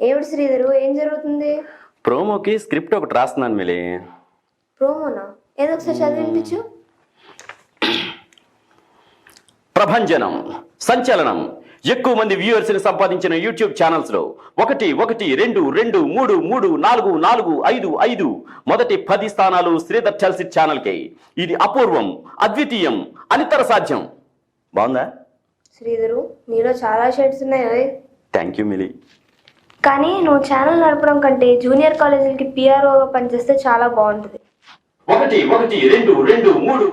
ఏమిటి శ్రీధరు, ఏం జరుగుతుంది? ప్రోమోకి స్క్రిప్ట్ ఒకటి రాస్తున్నాను మిలి. ప్రోమోనా? ఏదో ఒకసారి చదివించు. ప్రభంజనం, సంచలనం, ఎక్కువ మంది వ్యూవర్స్ ని సంపాదించిన యూట్యూబ్ ఛానల్స్ లో 1 1 2 2 3 3 4 4 5 5 మొదటి 10 స్థానాలు శ్రీధర్ టెల్స్ ఇట్ ఛానల్ కి. ఇది అపూర్వం, అద్వితీయం, అనితర సాధ్యం. బాగుందా శ్రీధరు? నీలో చాలా షేడ్స్ ఉన్నాయి. Thank you Mili. కానీ నువ్వు ఛానల్ నడపడం కంటే జూనియర్ కాలేజీలకి పిఆర్ఓగా పనిచేస్తే చాలా బాగుంటుంది. 1 1 2 2 3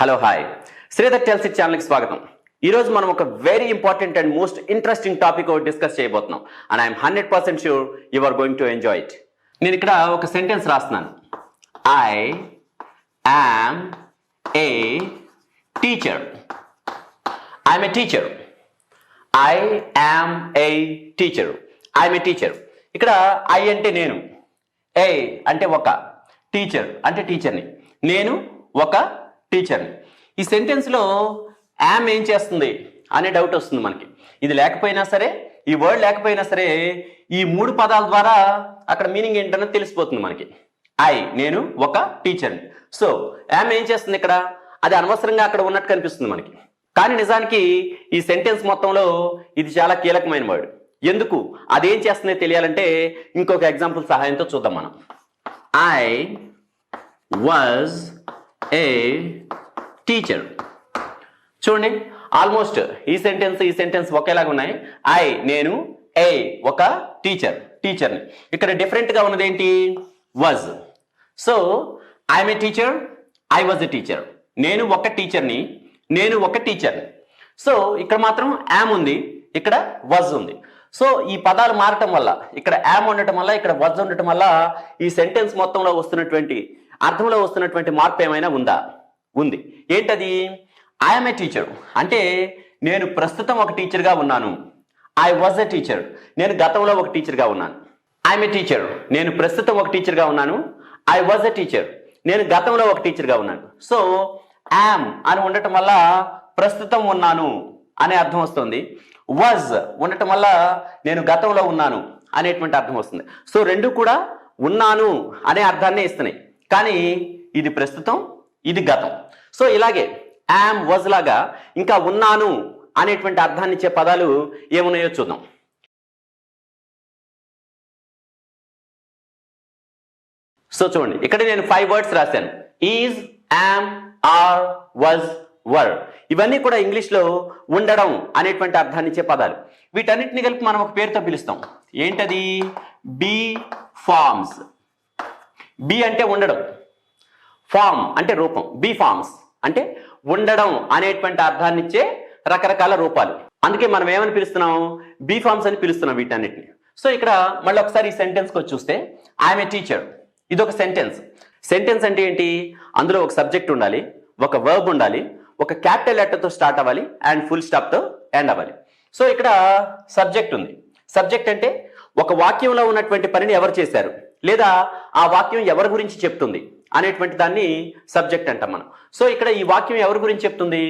hello hi, Sridhar tells it ఛానల్కి స్వాగతం. ఈరోజు మనం ఒక very important and most interesting topic discuss చేయబోతున్నాం. And I'm 100% sure you are going to enjoy it. నేను ఇక్కడ ఒక సెంటెన్స్ రాస్తున్నాను. I am a teacher. I'm a teacher. I am a teacher. I'm a teacher. ఇక్కడ I అంటే నేను, ఏ అంటే ఒక, టీచర్ అంటే టీచర్ని, నేను ఒక టీచర్ని. ఈ సెంటెన్స్లో యామ్ ఏం చేస్తుంది అనే డౌట్ వస్తుంది మనకి. ఇది లేకపోయినా సరే, ఈ వర్డ్ లేకపోయినా సరే, ఈ 3 పదాల ద్వారా అక్కడ మీనింగ్ ఏంటన్నది తెలిసిపోతుంది మనకి. ఐ నేను ఒక టీచర్ని. సో యామ్ ఏం చేస్తుంది ఇక్కడ? అది అనవసరంగా అక్కడ ఉన్నట్టు కనిపిస్తుంది మనకి. కానీ నిజానికి ఈ సెంటెన్స్ మొత్తంలో ఇది చాలా కీలకమైన వర్డ్. ఎందుకు అదేం చేస్తుందో తెలియాలంటే ఇంకొక ఎగ్జాంపుల్ సహాయంతో చూద్దాం మనం. I was a teacher. చూడండి, ఆల్మోస్ట్ ఈ సెంటెన్స్ ఒకేలాగా ఉన్నాయి. ఐ నేను, ఏ ఒక టీచర్, టీచర్ని. ఇక్కడ డిఫరెంట్ గా ఉన్నది ఏంటి? Was. So I'm a teacher, I was a teacher. నేను ఒక టీచర్ని, నేను ఒక టీచర్ని. సో ఇక్కడ మాత్రం యామ్ ఉంది, ఇక్కడ వాజ్ ఉంది. సో ఈ పదాలు మారటం వల్ల, ఇక్కడ యామ్ ఉండటం వల్ల, ఇక్కడ వాజ్ ఉండటం వల్ల ఈ సెంటెన్స్ మొత్తంలో వస్తున్నటువంటి అర్థంలో వస్తున్నటువంటి మార్పు ఏమైనా ఉందా? ఉంది. ఏంటది? ఐఎమ్ ఏ టీచర్ అంటే నేను ప్రస్తుతం ఒక టీచర్గా ఉన్నాను. ఐ వాజ్ ఎ టీచర్, నేను గతంలో ఒక టీచర్గా ఉన్నాను. ఐఎమ్ ఏ టీచర్, నేను ప్రస్తుతం ఒక టీచర్గా ఉన్నాను. ఐ వాజ్ ఎ టీచర్, నేను గతంలో ఒక టీచర్గా ఉన్నాను. సో యామ్ అని ఉండటం వల్ల ప్రస్తుతం ఉన్నాను అనే అర్థం వస్తుంది. వాజ్ ఉండటం వల్ల నేను గతంలో ఉన్నాను అనేటువంటి అర్థం వస్తుంది. సో రెండు కూడా ఉన్నాను అనే అర్థాన్ని ఇస్తున్నాయి. కానీ ఇది ప్రస్తుతం, ఇది గతం. సో ఇలాగే యామ్ వాజ్ లాగా ఇంకా ఉన్నాను అనేటువంటి అర్థాన్ని ఇచ్చే పదాలు ఏమున్నాయో చూద్దాం. సో చూడండి, ఇక్కడ నేను 5 వర్డ్స్ రాశాను. ఈజ్, యామ్, ఆర్, వాజ్, వర్. ఇవన్నీ కూడా ఇంగ్లీష్లో ఉండడం అనేటువంటి అర్థాన్ని ఇచ్చే పదాలు. వీటన్నిటిని కలిపి మనం ఒక పేరుతో పిలుస్తాం. ఏంటది? Be forms. బి అంటే ఉండడం, ఫామ్ అంటే రూపం. బీ ఫార్మ్స్ అంటే ఉండడం అనేటువంటి అర్థాన్ని ఇచ్చే రకరకాల రూపాలు. అందుకే మనం ఏమని పిలుస్తున్నాం? బీ ఫార్మ్స్ అని పిలుస్తున్నాం వీటన్నిటిని. సో ఇక్కడ మళ్ళీ ఒకసారి ఈ సెంటెన్స్కి వచ్చి చూస్తే ఐఎమ్ ఏ టీచర్, ఇది ఒక సెంటెన్స్. సెంటెన్స్ అంటే ఏంటి? అందులో ఒక సబ్జెక్ట్ ఉండాలి, ఒక వర్బ్ ఉండాలి, ఒక క్యాపిటల్ లెటర్తో స్టార్ట్ అవ్వాలి అండ్ ఫుల్ స్టాప్తో ఎండ్ అవ్వాలి. సో ఇక్కడ సబ్జెక్ట్ ఉంది. సబ్జెక్ట్ అంటే ఒక వాక్యంలో ఉన్నటువంటి పనిని ఎవరు చేశారు, లేదా ఆ వాక్యం ఎవరి గురించి చెప్తుంది అనేటువంటి దాన్ని సబ్జెక్ట్ అంటాం మనం. సో ఇక్కడ ఈ వాక్యం ఎవరి గురించి చెప్తుంది?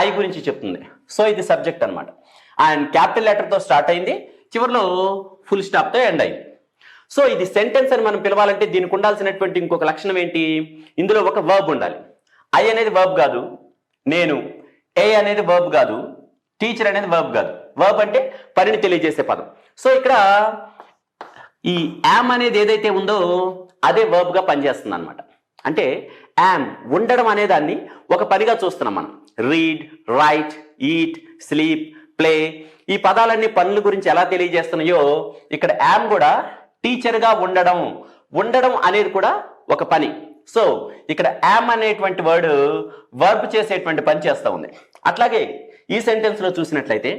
ఐ గురించి చెప్తుంది. సో ఇది సబ్జెక్ట్ అనమాట. అండ్ క్యాపిటల్ లెటర్తో స్టార్ట్ అయింది, చివరిలో ఫుల్ స్టాప్తో ఎండ్ అయింది. సో ఇది సెంటెన్స్ అని మనం పిలవాలంటే దీనికి ఉండాల్సినటువంటి ఇంకొక లక్షణం ఏంటి? ఇందులో ఒక వర్బ్ ఉండాలి. ఐ అనేది వర్బ్ కాదు, నేను, ఏ అనేది వర్బ్ కాదు, టీచర్ అనేది వర్బ్ కాదు. వర్బ్ అంటే పనిని తెలియజేసే పదం. సో ఇక్కడ ఈ యామ్ అనేది ఏదైతే ఉందో అదే వర్బ్ గా పనిచేస్తుంది అనమాట. అంటే యామ్ ఉండడం అనే దాన్ని ఒక పనిగా చూస్తున్నాం మనం. Read, right, eat, sleep, play, ఈ పదాలన్నీ పనుల గురించి ఎలా తెలియజేస్తున్నాయో ఇక్కడ యామ్ కూడా టీచర్గా ఉండడం, ఉండడం అనేది కూడా ఒక పని. సో ఇక్కడ యామ్ అనేటువంటి వర్డ్ వర్బ్ చేసేటువంటి పని చేస్తూ ఉంది. అట్లాగే ఈ సెంటెన్స్ లో చూసినట్లయితే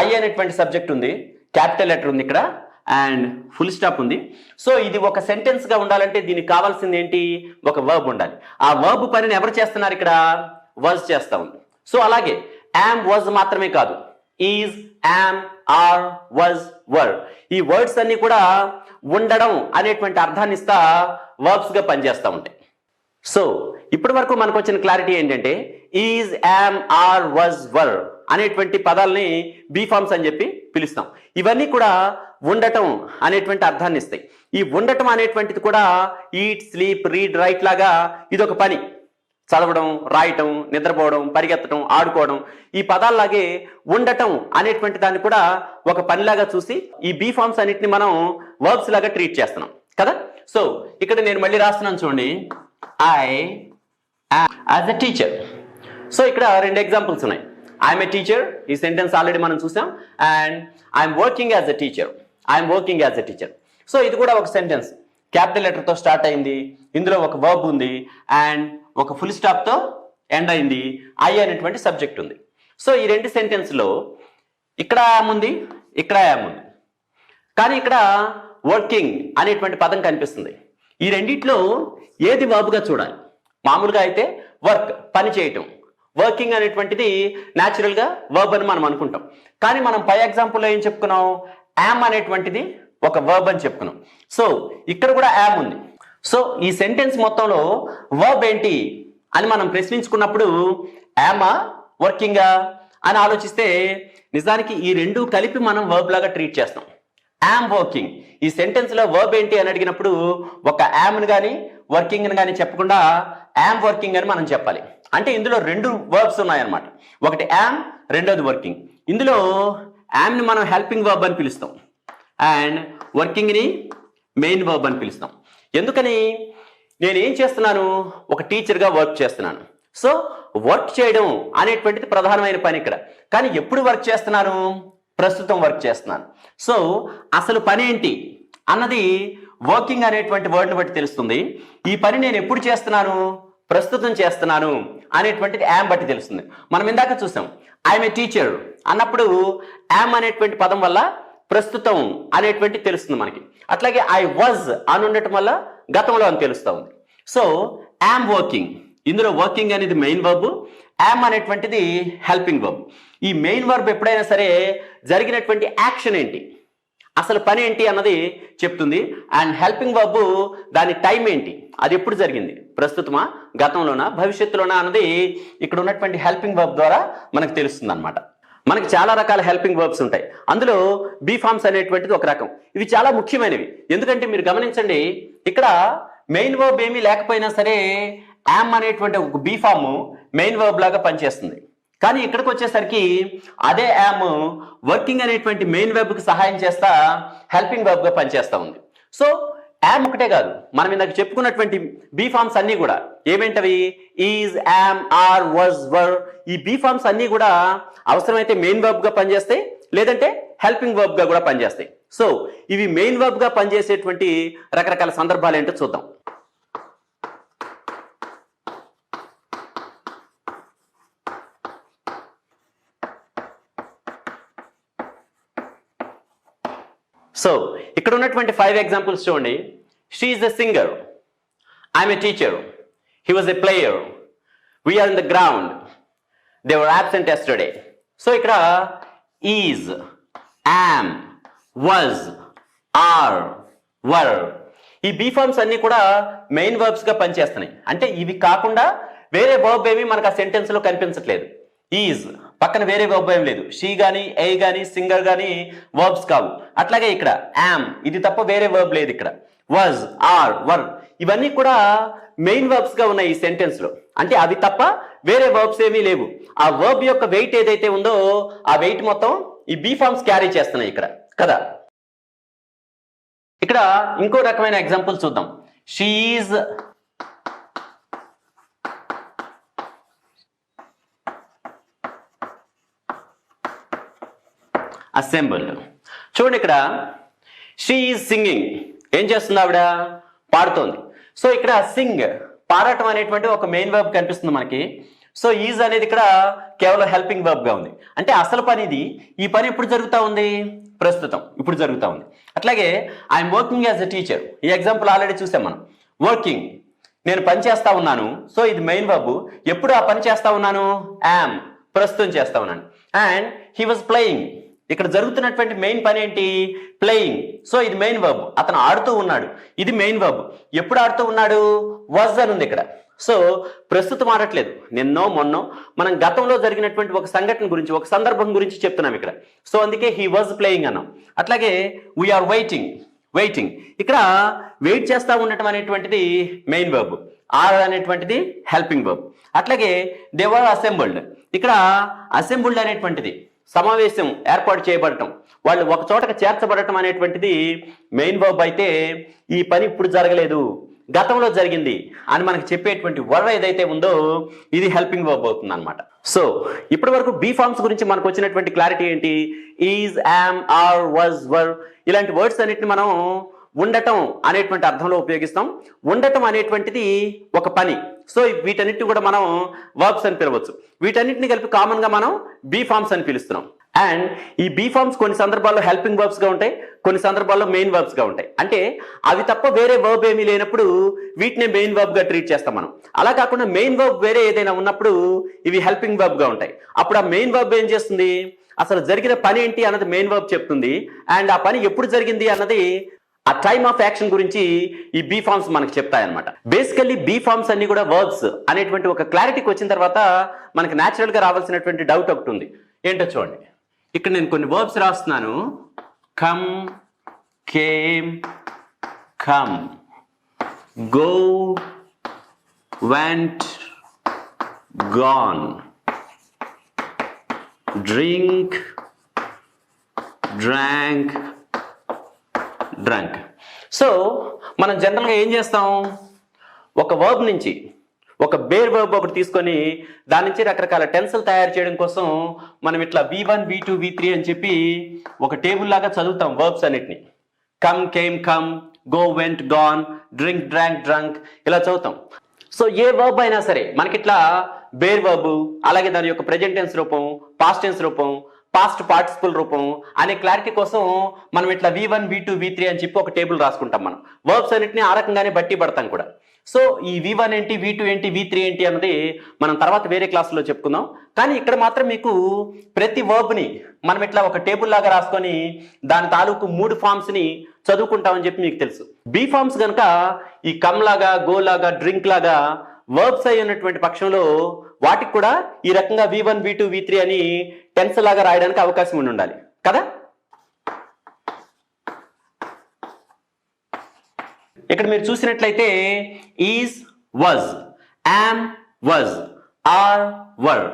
ఐ అనేటువంటి సబ్జెక్ట్ ఉంది, క్యాపిటల్ లెటర్ ఉంది ఇక్కడ, అండ్ ఫుల్ స్టాప్ ఉంది. సో ఇది ఒక సెంటెన్స్ గా ఉండాలంటే దీనికి కావాల్సింది ఏంటి? ఒక వర్బ్ ఉండాలి. ఆ వర్బ్ పనిని ఎవరు చేస్తున్నారు? ఇక్కడ వాజ్ చేస్తా ఉంది. సో అలాగే యామ్ వాజ్ మాత్రమే కాదు, ఈజ్, యామ్, ఆర్, వాజ్, వర్. ఈ వర్డ్స్ అన్ని కూడా ఉండడం అనేటువంటి అర్థాన్ని ఇస్తా వర్బ్స్ గా పనిచేస్తూ ఉంటాయి. సో ఇప్పటి వరకు మనకు వచ్చిన క్లారిటీ ఏంటంటే is, am, are, was, were అనేటువంటి పదాలని బీ ఫార్మ్స్ అని చెప్పి పిలుస్తాం. ఇవన్నీ కూడా ఉండటం అనేటువంటి అర్థాన్ని ఇస్తాయి. ఈ ఉండటం అనేటువంటిది కూడా ఈట్, స్లీప్, రీడ్, రైట్ లాగా ఇదొక పని. చదవడం, రాయటం, నిద్రపోవడం, పరిగెత్తడం, ఆడుకోవడం, ఈ పదాల్లాగే ఉండటం అనేటువంటి దాన్ని కూడా ఒక పనిలాగా చూసి ఈ బీ ఫార్మ్స్ అన్నిటిని మనం వర్బ్స్ లాగా ట్రీట్ చేస్తున్నాం కదా. సో ఇక్కడ నేను మళ్ళీ రాస్తున్నాను చూడండి, I as a teacher. So ఇక్కడ రెండు ఎగ్జాంపుల్స్ ఉన్నాయి. ఐఎమ్ ఏ టీచర్, ఈ సెంటెన్స్ ఆల్రెడీ మనం చూసాం. And I'm working as a teacher, I'm working as a teacher. So ఇది కూడా ఒక సెంటెన్స్, క్యాపిటల్ లెటర్తో స్టార్ట్ అయింది, ఇందులో ఒక వర్బ్ ఉంది, అండ్ ఒక ఫుల్ స్టాప్తో ఎండ్ అయింది, ఐ అనేటువంటి సబ్జెక్ట్ ఉంది. సో ఈ రెండు సెంటెన్స్లో ఇక్కడ ఉంది, ఇక్కడ ఉంది, కానీ ఇక్కడ వర్కింగ్ అనేటువంటి పదం కనిపిస్తుంది. ఈ రెండిట్లో ఏది వర్బ్గా చూడాలి? మామూలుగా అయితే వర్క్, పని చేయటం, వర్కింగ్ అనేటువంటిది న్యాచురల్గా వర్బ్ అని మనం అనుకుంటాం. కానీ మనం పై ఎగ్జాంపుల్లో ఏం చెప్పుకున్నాం? యామ్ అనేటువంటిది ఒక వర్బ్ అని చెప్పుకున్నాం. సో ఇక్కడ కూడా యామ్ ఉంది. సో ఈ సెంటెన్స్ మొత్తంలో వర్బ్ ఏంటి అని మనం ప్రశ్నించుకున్నప్పుడు యామా, వర్కింగా అని ఆలోచిస్తే నిజానికి ఈ రెండు కలిపి మనం వర్బ్ లాగా ట్రీట్ చేస్తాం. యామ్ వర్కింగ్, ఈ సెంటెన్స్ లో వర్బ్ ఏంటి అని అడిగినప్పుడు ఒక యామ్ని కానీ వర్కింగ్ని కానీ చెప్పకుండా యామ్ వర్కింగ్ అని మనం చెప్పాలి. అంటే ఇందులో రెండు వర్బ్స్ ఉన్నాయన్నమాట. ఒకటి యామ్, రెండోది వర్కింగ్. ఇందులో యామ్ని మనం హెల్పింగ్ వర్బ్ అని పిలుస్తాం, అండ్ వర్కింగ్ని మెయిన్ వర్బ్ అని పిలుస్తాం. ఎందుకని? నేను ఏం చేస్తున్నాను? ఒక టీచర్గా వర్క్ చేస్తున్నాను. సో వర్క్ చేయడం అనేటువంటిది ప్రధానమైన పని ఇక్కడ. కానీ ఎప్పుడు వర్క్ చేస్తున్నాను? ప్రస్తుతం వర్క్ చేస్తున్నాను. సో అసలు పని ఏంటి అన్నది వర్కింగ్ అనేటువంటి వర్డ్ని బట్టి తెలుస్తుంది. ఈ పని నేను ఎప్పుడు చేస్తున్నాను? ప్రస్తుతం చేస్తున్నాను అనేటువంటిది యామ్ బట్టి తెలుస్తుంది. మనం ఇందాక చూసాం, ఐఎమ్ ఏ టీచర్ అన్నప్పుడు యామ్ అనేటువంటి పదం వల్ల ప్రస్తుతం అనేటువంటి తెలుస్తుంది మనకి. అట్లాగే ఐ వాజ్ అని ఉండటం వల్ల గతంలో అని తెలుస్తూ ఉంది. సో యామ్ వర్కింగ్, ఇందులో వర్కింగ్ అనేది మెయిన్ వర్బ్, యామ్ అనేటువంటిది హెల్పింగ్ వర్బ్. ఈ మెయిన్ వర్బ్ ఎప్పుడైనా సరే జరిగినటువంటి యాక్షన్ ఏంటి, అసలు పని ఏంటి అన్నది చెప్తుంది. అండ్ హెల్పింగ్ వర్బ్ దాని టైం ఏంటి, అది ఎప్పుడు జరిగింది, ప్రస్తుతమా, గతంలోనా, భవిష్యత్తులోనా అన్నది ఇక్కడ ఉన్నటువంటి హెల్పింగ్ వర్బ్ ద్వారా మనకు తెలుస్తుంది అనమాట. మనకి చాలా రకాల హెల్పింగ్ వర్బ్స్ ఉంటాయి. అందులో బీ ఫార్మ్స్ అనేటువంటిది ఒక రకం. ఇవి చాలా ముఖ్యమైనవి. ఎందుకంటే మీరు గమనించండి, ఇక్కడ మెయిన్ వర్బ్ ఏమీ లేకపోయినా సరే యామ్ అనేటువంటి ఒక బీ ఫామ్ మెయిన్ వర్బ్ లాగా పనిచేస్తుంది. కానీ ఇక్కడికి వచ్చేసరికి అదే యామ్ వర్కింగ్ అనేటువంటి మెయిన్ వర్బ్కి సహాయం చేస్తా హెల్పింగ్ వర్బ్గా పనిచేస్తూ ఉంది. సో యామ్ ఒకటే కాదు, మనం ఇందాక చెప్పుకున్నటువంటి బీ ఫార్మ్స్ అన్ని కూడా ఏమేంటవి? ఈజ్, యామ్, ఆర్, వాజ్, వర్. ఈ బీ ఫార్మ్స్ అన్ని కూడా అవసరమైతే మెయిన్ వర్బ్ గా పనిచేస్తాయి, లేదంటే హెల్పింగ్ వర్బ్ గా కూడా పనిచేస్తాయి. సో ఇవి మెయిన్ వర్బ్ గా పనిచేసేటువంటి రకరకాల సందర్భాలు ఏంటో చూద్దాం. సో ఇక్కడ ఉన్నటువంటి 5 ఎగ్జాంపుల్స్ చూడండి. She is a singer, I'm a teacher, he was a player, we're in the ground, they were absent yesterday. So ఇక్కడ is, am, was, are, were, ఈ బీ ఫార్మ్స్ అన్ని కూడా మెయిన్ వర్బ్స్ గా పనిచేస్తున్నాయి. అంటే ఇవి కాకుండా వేరే వర్బ్ ఏమీ మనకు ఆ సెంటెన్స్ లో కనిపించట్లేదు. ఈజ్ పక్కన వేరే వర్బ్ ఏం లేదు, షీ గానీ, ఏ గానీ, సింగర్ గానీ వర్బ్స్ కావు. అట్లాగే ఇక్కడ యామ్, ఇది తప్ప వేరే వర్బ్ లేదు. ఇక్కడ వాజ్, ఆర్, వర్, ఇవన్నీ కూడా మెయిన్ వర్బ్స్ గా ఉన్నాయి ఈ సెంటెన్స్ లో. అంటే అవి తప్ప వేరే వర్బ్స్ ఏమీ లేవు. ఆ వర్బ్ యొక్క వెయిట్ ఏదైతే ఉందో ఆ వెయిట్ మొత్తం ఈ బీ ఫార్మ్స్ క్యారీ చేస్తున్నాయి ఇక్కడ కదా. ఇక్కడ ఇంకో రకమైన ఎగ్జాంపుల్ చూద్దాం. She is assembled. చూడండి, ఇక్కడ షీ ఈజ్ సింగింగ్, ఏం చేస్తుంది ఆవిడ? పాడుతోంది. సో ఇక్కడ సింగ్, పాడటం అనేటువంటి ఒక మెయిన్ వర్బ్ కనిపిస్తుంది మనకి. సో ఈజ్ అనేది ఇక్కడ కేవలం హెల్పింగ్ వర్బ్ గా ఉంది. అంటే అసలు పని ఇది. ఈ పని ఎప్పుడు జరుగుతూ ఉంది? ప్రస్తుతం, ఇప్పుడు జరుగుతూ ఉంది. అట్లాగే I'm working as a teacher, ఈ ఎగ్జాంపుల్ ఆల్రెడీ చూసాం మనం. వర్కింగ్, నేను పని చేస్తా ఉన్నాను. సో ఇది మెయిన్ వర్బ్. ఎప్పుడు ఆ పని చేస్తా ఉన్నాను? యామ్, ప్రస్తుతం చేస్తా ఉన్నాను. And he was playing. ఇక్కడ జరుగుతున్నటువంటి మెయిన్ పని ఏంటి? ప్లేయింగ్. సో ఇది మెయిన్ వర్బ్. అతను ఆడుతూ ఉన్నాడు, ఇది మెయిన్ వర్బ్. ఎప్పుడు ఆడుతూ ఉన్నాడు? వాజ్ అని ఉంది ఇక్కడ. సో ప్రస్తుతం ఆడట్లేదు, నిన్నో మొన్నో మనం గతంలో జరిగినటువంటి ఒక సంఘటన గురించి, ఒక సందర్భం గురించి చెప్తున్నాం ఇక్కడ. సో అందుకే హీ వాజ్ ప్లేయింగ్ అన్నాం. అట్లాగే వీఆర్ వెయిటింగ్. వెయిటింగ్ ఇక్కడ వెయిట్ చేస్తా ఉండటం అనేటువంటిది మెయిన్ వర్బ్, ఆర్ అనేటువంటిది హెల్పింగ్ వర్బ్. అట్లాగే దే వర్ అసెంబుల్డ్. ఇక్కడ అసెంబుల్డ్ అనేటువంటిది సమావేశం ఏర్పాటు చేయబడటం, వాళ్ళు ఒక చోటకు చేర్చబడటం అనేటువంటిది మెయిన్ వర్బ్ అయితే, ఈ పని ఇప్పుడు జరగలేదు, గతంలో జరిగింది అని మనకు చెప్పేటువంటి వర్డ్ ఏదైతే ఉందో ఇది హెల్పింగ్ వర్బ్ అవుతుంది అనమాట. సో ఇప్పటి వరకు బీ ఫార్మ్స్ గురించి మనకు వచ్చినటువంటి క్లారిటీ ఏంటి? ఈజ్, యామ్, ఆర్, వాజ్, వర్ ఇలాంటి వర్డ్స్ అన్నిటిని మనం ఉండటం అనేటువంటి అర్థంలో ఉపయోగిస్తాం. ఉండటం అనేటువంటిది ఒక పని. సో వీటన్నిటిని కూడా మనం వర్బ్స్ అని పిలవచ్చు. వీటన్నిటిని కలిపి కామన్ గా మనం బీ ఫార్మ్స్ అని పిలుస్తున్నాం. అండ్ ఈ బీ ఫార్మ్స్ కొన్ని సందర్భాల్లో హెల్పింగ్ వర్బ్స్ గా ఉంటాయి, కొన్ని సందర్భాల్లో మెయిన్ వర్బ్స్ గా ఉంటాయి. అంటే అవి తప్ప వేరే వర్బ్ ఏమీ లేనప్పుడు వీటినే మెయిన్ వర్బ్ గా ట్రీట్ చేస్తాం మనం. అలా కాకుండా మెయిన్ వర్బ్ వేరే ఏదైనా ఉన్నప్పుడు ఇవి హెల్పింగ్ వర్బ్ గా ఉంటాయి. అప్పుడు ఆ మెయిన్ వర్బ్ ఏం చేస్తుంది? అసలు జరిగిన పని ఏంటి అన్నది మెయిన్ వర్బ్ చెప్తుంది. అండ్ ఆ పని ఎప్పుడు జరిగింది అన్నది, ఆ టైమ్ ఆఫ్ యాక్షన్ గురించి ఈ బీ ఫార్మ్స్ మనకు చెప్తాయన్నమాట. బేసికల్లీ బీ ఫార్మ్స్ అన్ని కూడా వర్బ్స్ అనేటువంటి ఒక క్లారిటీకి వచ్చిన తర్వాత మనకి న్యాచురల్ గా రావాల్సినటువంటి డౌట్ ఒకటి ఉంది. ఏంటో చూడండి. ఇక్కడ నేను కొన్ని వర్బ్స్ రాస్తున్నాను. Come, came, come, go, vent, gone, drink, drank, drunk. So మనం జనరల్గా ఏం చేస్తాం? ఒక వర్బ్ నుంచి ఒక బేర్ వర్బ్ ఒకటి తీసుకొని దాని నుంచి రకరకాల టెన్స్లు తయారు చేయడం కోసం మనం ఇట్లా V1, V2, V3 అని చెప్పి ఒక టేబుల్ లాగా చదువుతాం వర్బ్స్ అన్నిటిని. Come, came, come, go, vent, gone, drink, drank, drunk ఇలా చదువుతాం. సో ఏ వర్బ్ అయినా సరే మనకి ఇట్లా బేర్ వర్బ్, అలాగే దాని యొక్క ప్రెజెంట్ టెన్స్ రూపం, పాస్ట్ టెన్స్ రూపం, పాస్ట్ పార్టిసిపల్ రూపం అనే క్లారిటీ కోసం మనం ఇట్లా V1, V2, V3 అని చెప్పి ఒక టేబుల్ రాసుకుంటాం. మనం వర్బ్స్ అన్నిటిని ఆ రకంగానే బట్టి పడతాం కూడా. సో ఈ V1 ఏంటి, V2 ఏంటి, V3 ఏంటి అన్నది మనం తర్వాత వేరే క్లాసులో చెప్పుకుందాం. కానీ ఇక్కడ మాత్రం మీకు ప్రతి వర్బ్ని మనం ఇట్లా ఒక టేబుల్ లాగా రాసుకొని దాని తాలూకు 3 ఫార్మ్స్ ని చదువుకుంటామని చెప్పి మీకు తెలుసు. బీ ఫార్మ్స్ కనుక ఈ కమ్ లాగా, గో లాగా, డ్రింక్ లాగా వర్బ్స్ అయి ఉన్నటువంటి పక్షంలో వాటికి కూడా ఈ రకంగా V1, V2, V3 అని టెన్స్ లాగా రాయడానికి అవకాశం ఉండాలి కదా. ఇక్కడ మీరు చూసినట్లయితే is, was, am, was, are, were,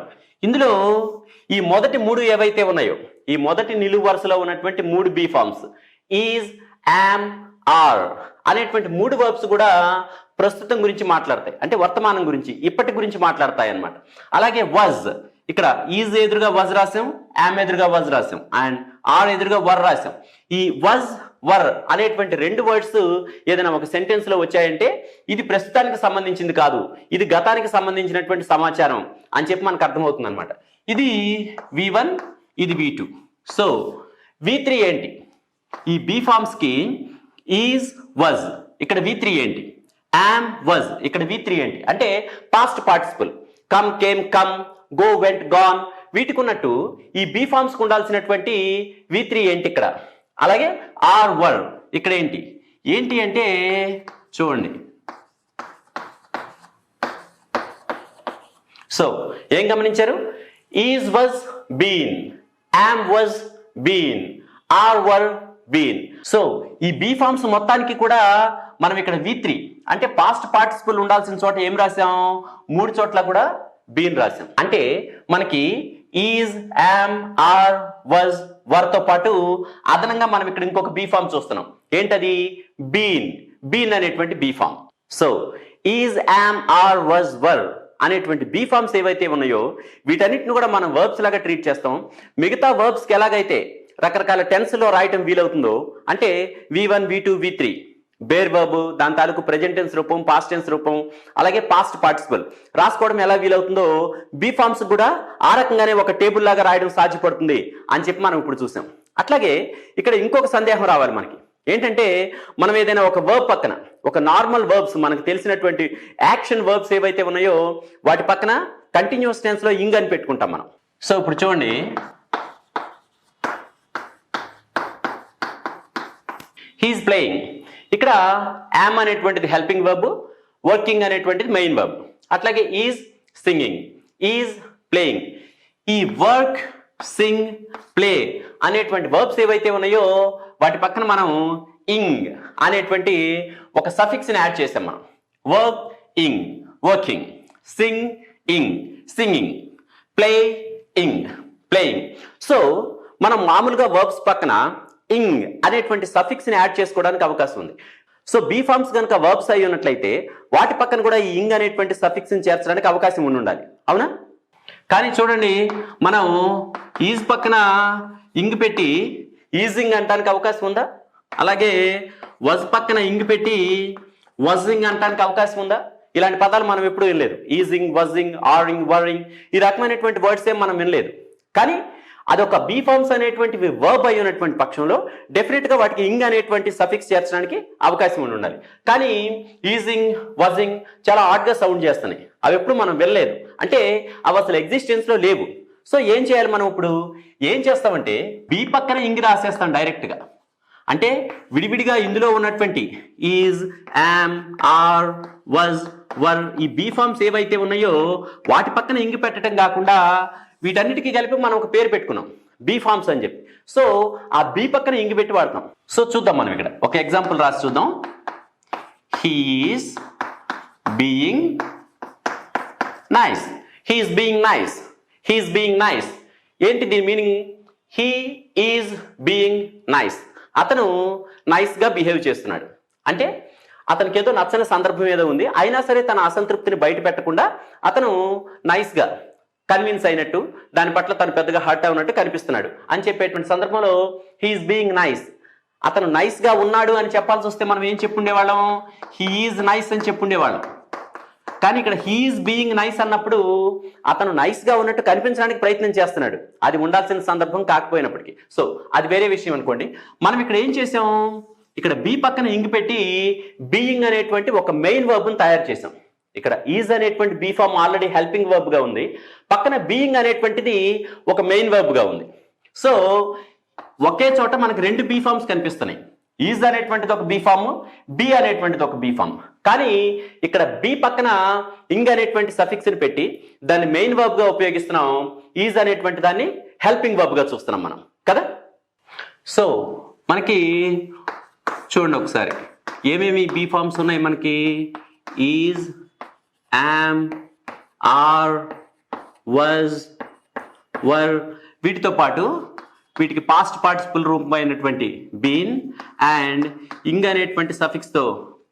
ఇందులో ఈ మొదటి 3 ఏవైతే ఉన్నాయో, ఈ మొదటి నిలువు వరుసలో ఉన్నటువంటి 3 be forms is, am, are అనేటువంటి 3 వర్బ్స్ కూడా ప్రస్తుతం గురించి మాట్లాడతాయి. అంటే వర్తమానం గురించి, ఇప్పటి గురించి మాట్లాడతాయి అన్నమాట. అలాగే వాజ్, ఇక్కడ ఈజ్ ఎదురుగా వాజ్ రాసాం, యామ్ ఎదురుగా వాజ్ రాసాం, అండ్ ఆర్ ఎదురుగా వర్ రాసాం. ఈ వాజ్, వర్ అనేటువంటి 2 వర్డ్స్ ఏదైనా ఒక సెంటెన్స్ లో వచ్చాయంటే ఇది ప్రస్తుతానికి సంబంధించింది కాదు, ఇది గతానికి సంబంధించినటువంటి సమాచారం అని చెప్పి మనకు అర్థమవుతుంది అనమాట. ఇది V1, ఇది V2. సో V3 ఏంటి? ఈ బీ ఫార్మ్స్ కి ఈజ్, వాజ్, ఇక్కడ V3 ఏంటి? యామ్, వాజ్, ఇక్కడ V3 ఏంటి? అంటే past participle. Come, came, come, go, vent, gone వీటికి ఉన్నట్టు ఈ బీ ఫార్మ్స్ కు ఉండాల్సినటువంటి V3 ఏంటి ఇక్కడ? అలాగే ఆర్, వర్ ఇక్కడ ఏంటి? ఏంటి అంటే చూడండి. సో ఏం గమనించారు? Is, was, been, am, was, been, are, were, been. So ఈ బీ ఫార్మ్స్ మొత్తానికి కూడా మనం ఇక్కడ V3 అంటే పాస్ట్ పార్టిసిపల్ ఉండాల్సిన చోట ఏం రాసాం? 3 చోట్ల కూడా బీన్ రాసాం. అంటే మనకి ఈజ్, యామ్, ఆర్, వాజ్, వర్ తో పాటు అదనంగా మనం ఇక్కడ ఇంకొక బీ ఫార్మ్ చూస్తున్నాం. ఏంటది? బీన్. బీన్ అనేటువంటి be form. So is, am, are, was, were అనేటువంటి బీ ఫార్మ్స్ ఏవైతే ఉన్నాయో వీటన్నిటిని కూడా మనం వర్బ్స్ లాగా ట్రీట్ చేస్తాం. మిగతా వర్బ్స్ కి ఎలాగైతే రకరకాల టెన్స్ లో రాయటం వీలవుతుందో, అంటే V1, V2, V3 bear verb, దాని తాలూకు ప్రెజెంట్ టెన్స్ రూపం, పాస్ట్ టెన్స్ రూపం, అలాగే పాస్ట్ పార్టిసిపల్ రాసుకోవడం ఎలా వీలవుతుందో బీ ఫార్మ్స్ కూడా ఆ రకంగానే ఒక టేబుల్ లాగా రాయడం సాధ్యపడుతుంది అని చెప్పి మనం ఇప్పుడు చూసాం. అట్లాగే ఇక్కడ ఇంకొక సందేహం రావాలి మనకి. ఏంటంటే మనం ఏదైనా ఒక వర్బ్ పక్కన ఒక నార్మల్ వర్బ్స్ మనకు తెలిసినటువంటి యాక్షన్ వర్బ్స్ ఏవైతే ఉన్నాయో వాటి పక్కన కంటిన్యూస్ టెన్స్ లో ఇంగ్ అని పెట్టుకుంటాం మనం. సో ఇప్పుడు చూడండి, హీఈస్ ప్లేయింగ్. ఇక్కడ యామ్ అనేటువంటిది హెల్పింగ్ వర్బ్, వర్కింగ్ అనేటువంటిది మెయిన్ వర్బ్. అట్లాగే ఈజ్ సింగింగ్, ఈజ్ ప్లేయింగ్. ఈ వర్క్, సింగ్, ప్లే అనేటువంటి వర్బ్స్ ఏవైతే ఉన్నాయో వాటి పక్కన మనం ఇంగ్ అనేటువంటి ఒక సఫిక్స్ని యాడ్ చేసాం మనం. వర్క్ ఇంగ్, వర్కింగ్, సింగ్ ఇంగ్, సింగింగ్, ప్లే ఇంగ్, ప్లేయింగ్. సో మనం మామూలుగా వర్బ్స్ పక్కన ఇంగ్ అనేటువంటి సఫిక్స్ని యాడ్ చేసుకోవడానికి అవకాశం ఉంది. సో బీ ఫార్మ్స్ కనుక వర్బ్స్ అయి ఉన్నట్లయితే వాటి పక్కన కూడా ఈ ఇంగ్ అనేటువంటి సఫిక్స్ని చేర్చడానికి అవకాశం ఉండాలి, అవునా? కానీ చూడండి, మనం ఈజ్ పక్కన ఇంగ్ పెట్టి ఈజింగ్ అంటానికి అవకాశం ఉందా? అలాగే వజ్ పక్కన ఇంగ్ పెట్టి వజింగ్ అంటానికి అవకాశం ఉందా? ఇలాంటి పదాలు మనం ఎప్పుడూ వినలేదు. ఈజింగ్, వజింగ్, ఆరింగ్, వరింగ్ ఈ రకమైనటువంటి వర్డ్స్ ఏం మనం వినలేదు. కానీ అదొక బీ ఫార్మ్స్ అనేటువంటివి వర్బ్ అయి ఉన్నటువంటి పక్షంలో డెఫినెట్ గా వాటికి ఇంగ్ అనేటువంటి సఫిక్స్ చేర్చడానికి అవకాశం ఉండాలి. కానీ ఈజింగ్, వజింగ్ చాలా ఆడ్ గా సౌండ్ చేస్తున్నాయి, అవి ఎప్పుడు మనం వెళ్ళలేదు, అంటే అవి అసలు ఎగ్జిస్టెన్స్ లో లేవు. సో ఏం చేయాలి మనం? ఇప్పుడు ఏం చేస్తామంటే బీ పక్కన ఇంగ్ రాసేస్తాం డైరెక్ట్ గా. అంటే విడివిడిగా ఇందులో ఉన్నటువంటి ఈజ్, యామ్, ఆర్, వజ్, వర్ ఈ బీ ఫార్మ్స్ ఏవైతే ఉన్నాయో వాటి పక్కన ఇంగ్ పెట్టడం కాకుండా వీటన్నిటికీ కలిపి మనం ఒక పేరు పెట్టుకున్నాం, బీ ఫార్మ్స్ అని చెప్పి. సో ఆ బీ పక్కన ఇంగ్ పెట్టి వాడతాం. సో చూద్దాం మనం ఇక్కడ ఒక ఎగ్జాంపుల్ రాసి చూద్దాం. He's being nice, he's being nice, he's being nice. ఏంటి దీని meaning? He is being nice. అతను నైస్ గా బిహేవ్ చేస్తున్నాడు. అంటే అతనికి ఏదో నచ్చని సందర్భం ఏదో ఉంది, అయినా సరే తన అసంతృప్తిని బయట పెట్టకుండా అతను నైస్ గా కన్విన్స్ అయినట్టు, దాని పట్ల తను పెద్దగా హర్ట్ అవునట్టు కనిపిస్తున్నాడు అని చెప్పేటువంటి సందర్భంలో హీఈస్ బీయింగ్ నైస్. అతను నైస్ గా ఉన్నాడు అని చెప్పాల్సి వస్తే మనం ఏం చెప్పుండేవాళ్ళం? హీఈస్ నైస్ అని చెప్పుండేవాళ్ళం. కానీ ఇక్కడ హీఈస్ బీయింగ్ నైస్ అన్నప్పుడు అతను నైస్ గా ఉన్నట్టు కనిపించడానికి ప్రయత్నం చేస్తున్నాడు, అది ఉండాల్సిన సందర్భం కాకపోయినప్పటికీ. సో అది వేరే విషయం అనుకోండి. మనం ఇక్కడ ఏం చేసాం? ఇక్కడ బీ పక్కన ఇంగ్ పెట్టి బీయింగ్ అనేటువంటి ఒక మెయిన్ వర్బ్ని తయారు చేసాం. ఇక్కడ ఈజ్ అనేటువంటి be form already helping verb గా ఉంది, పక్కన బీయింగ్ అనేటువంటిది ఒక మెయిన్ వర్బ్ గా ఉంది. సో ఒకే చోట మనకు రెండు బీ ఫార్మ్స్ కనిపిస్తున్నాయి. ఈజ్ అనేటువంటిది ఒక బీ ఫార్మ్, బి అనేటువంటిది ఒక బీ ఫార్మ్. కానీ ఇక్కడ బి పక్కన ఇంగ్ అనేటువంటి సఫిక్స్ ని పెట్టి దాన్ని మెయిన్ వర్బ్ గా ఉపయోగిస్తున్నాం, ఈజ్ అనేటువంటి దాన్ని హెల్పింగ్ వర్బ్ గా చూస్తున్నాం మనం కదా. సో మనకి చూడండి ఒకసారి ఏమేమి బీ ఫార్మ్స్ ఉన్నాయి మనకి. ఈజ్, యామ్, ఆర్, వజ్, వర్, వీటితో పాటు వీటికి పాస్ట్ పార్టిసిపుల్ రూపం అయినటువంటి బీన్ అండ్ ఇంగ్ అనేటువంటి సఫిక్స్ తో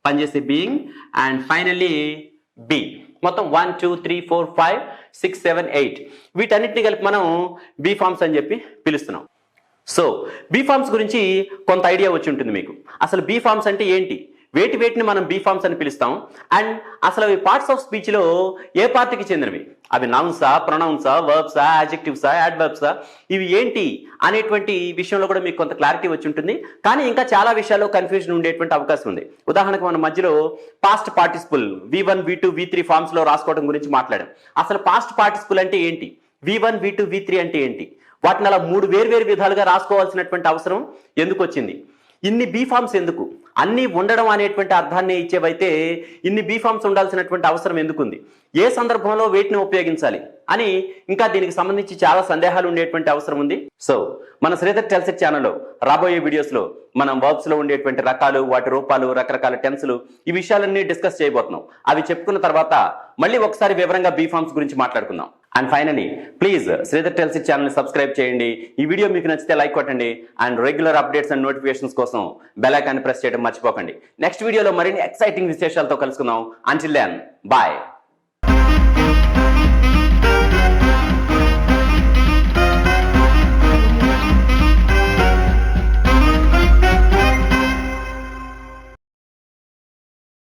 పనిచేసే బీయింగ్ అండ్ ఫైనల్లీ బి. మొత్తం 1 2 3 4 5 6 7 8 వీటన్నిటిని కలిపి మనం బీ ఫార్మ్స్ అని చెప్పి పిలుస్తున్నాం. సో బీ ఫార్మ్స్ గురించి కొంత ఐడియా వచ్చి ఉంటుంది మీకు. అసలు బీ ఫార్మ్స్ అంటే ఏంటి, వేటిని మనం బీ ఫార్మ్స్ అని పిలుస్తాం, అండ్ అసలు అవి పార్ట్స్ ఆఫ్ స్పీచ్ లో ఏ పార్టీకి చెందినవి, అవి నౌన్సా, ప్రొనౌన్సా, వర్బ్సా, యాడ్జెక్టివ్సా, యాడ్వర్బ్సా, ఇవి ఏంటి అనేటువంటి విషయంలో కూడా మీకు కొంత క్లారిటీ వచ్చి ఉంటుంది. కానీ ఇంకా చాలా విషయాల్లో కన్ఫ్యూజన్ ఉండేటువంటి అవకాశం ఉంది. ఉదాహరణకు మనం మధ్యలో past participle V1 V2 V3 forms లో రాసుకోవడం గురించి మాట్లాడాం. అసలు పాస్ట్ పార్టిసిపుల్ అంటే ఏంటి, V1 V2 V3 అంటే ఏంటి, వాటిని అలా 3 వేర్వేరు విధాలుగా రాసుకోవాల్సినటువంటి అవసరం ఎందుకు వచ్చింది, ఇన్ని బీ ఫార్మ్స్ ఎందుకు, అన్ని ఉండడం అనేటువంటి అర్థాన్ని ఇచ్చేవైతే ఇన్ని బీ ఫార్మ్స్ ఉండాల్సినటువంటి అవసరం ఎందుకుంది, ఏ సందర్భంలో వేటిని ఉపయోగించాలి అని ఇంకా దీనికి సంబంధించి చాలా సందేహాలు ఉండేటువంటి అవసరం ఉంది. సో మన శ్రీధర్ టెల్స్ ఇట్ ఛానల్లో రాబోయే వీడియోస్ లో మనం వర్బ్స్ లో ఉండేటువంటి రకాలు, వాటి రూపాలు, రకరకాల టెన్స్లు, ఈ విషయాలన్నీ డిస్కస్ చేయబోతున్నాం. అవి చెప్పుకున్న తర్వాత మళ్ళీ ఒకసారి వివరంగా బీ ఫార్మ్స్ గురించి మాట్లాడుకుందాం. And finally please Sridhar tells it channel subscribe చేయండి. ఈ వీడియో మీకు నచ్చితే లైక్ కొట్టండి and regular updates and notifications కోసం బెల్ ఐకాన్ ప్రెస్ చేయడం మర్చిపోకండి. నెక్స్ట్ వీడియోలో మరిన్ని ఎక్సైటింగ్ విశేషాలతో కలుసుకుందాం. Until then bye.